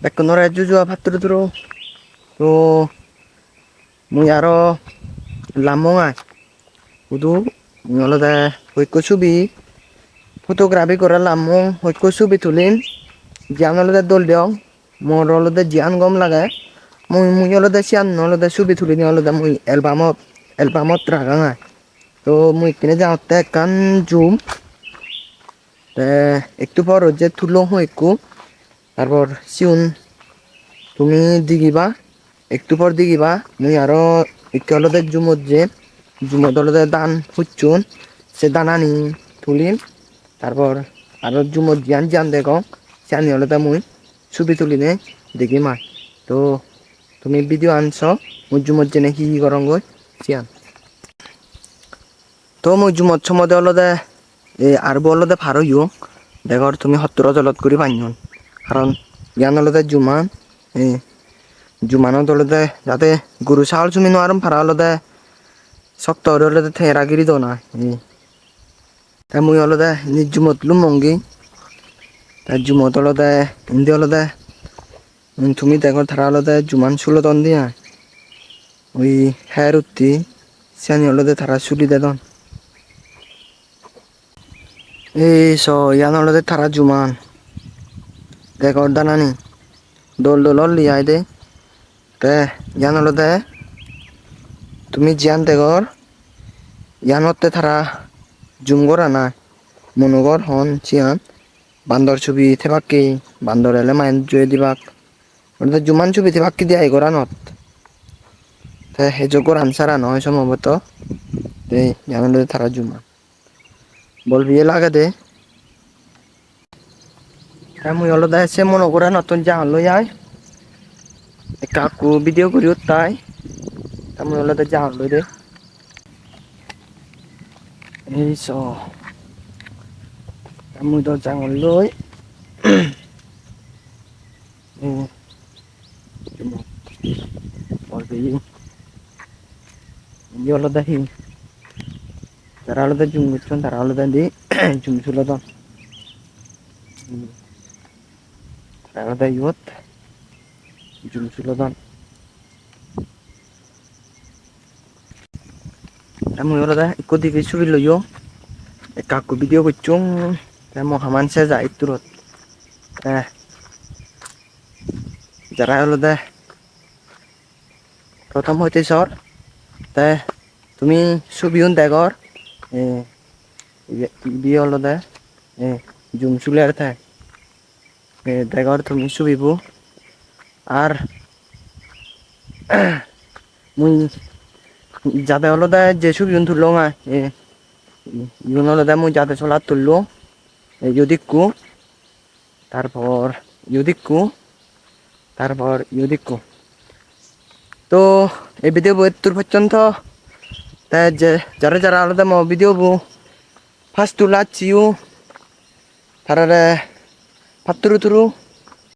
বেকনৰ যোৱা ভাতটো তো মুই আরো লামোঙা kudu nyolode hoikko subi photography kora lammung hoikko subi tulin jian olode dol deong mor olode jian gom lage mui olode sian olode subi tulini olode mui albumot raganga to mui ikkene jaotte ekkan zoom te ekটু পর যে তুলো hoikko তারপর siun তুমি দিগিবা একটু পর দিগিবা মুই আরো ikke olode zoomot je জুমত হলদে দান হুচ্চুন সে দানানি তুলিম তারপর আরো জুমত জিয়ান জিয়ান দেখো সিয়ানি হলদে মুই ছবি তুলিনে দেখি মা তো তুমি ভিডিও আনছ মুই জুমত জেনে কি করং গই সিয়ান তো মুই জুমত সমদে হলদে আরবো হলদে ফারো ইউ দেখর তুমি 70 জলত করি পাইন কারণ জ্ঞান হলদে জুমান জুমানত হলদে যাতে গরু ছাগল চুমি নোয়ারম ফারা হলদে শক্ত হলে থেরা গিরি দো না তাই মুই হলদে নিজ জুমত লুমঙ্গি তাই জুমত হলদে হিন্দি হলদে তুমি দেখো তারা হলদে জুমান শুলো দন দিয়া ওই হ্যার উত্তি সিয়ানি হলদে তারা শুলি দে দন এই ইয়ান হলদে তারা জুমান দেখো দানানি দোল দোল লিয়াই দে তে ইয়ান হলদে তুমি জিয়ান দেখর ইয়ানতে তারা জুমগরা না মনোগর হন চিয়ান বান্দর ছবি থেবাকি বান্দর এলে মাইন জুয়ে দিবাক ওটা জুমান ছবি থেবাকি দিয়া এগরা নত তে হেজগর আনসারা নয় সম্ভবত তে জানালে তারা জুমান বলবি লাগে দে মুই হলো দে সে মনোগরা নতুন যা হলো যায় কাকু ভিডিও করি তাই মুই হলো দে যা হলো দে এই মুই তো জাঙল লই বলবি হলো দেখি তারা হলো দে জুম গুছন তারা হলো দে দি জুম ছিল তো তারা দে ইয়ত জুম ছিল তো মুই হলো দে ইকো দিকে ছবি লইও কাকু ভিডিও করছুম মহামান সে যায় তুরত যারা হলো দে প্রথম হইতে সর তে তুমি ছবিউন দেখর বিয়ে হলো দে জুম চুলের থাক দেখর তুমি ছবিবু আর মুই যাতে হলো দে যে ছবিউন তুললো না ইউন হলো দে মুই যাতে চলার তুললো ইউদিকু তারপর ইউদিকু তো এই ভিডিও তোর পর্যন্ত তাই যারা যারা আলাদা ভিডিও ফার্স্ট তুলা চিউ তারা ফাতুরু তুরু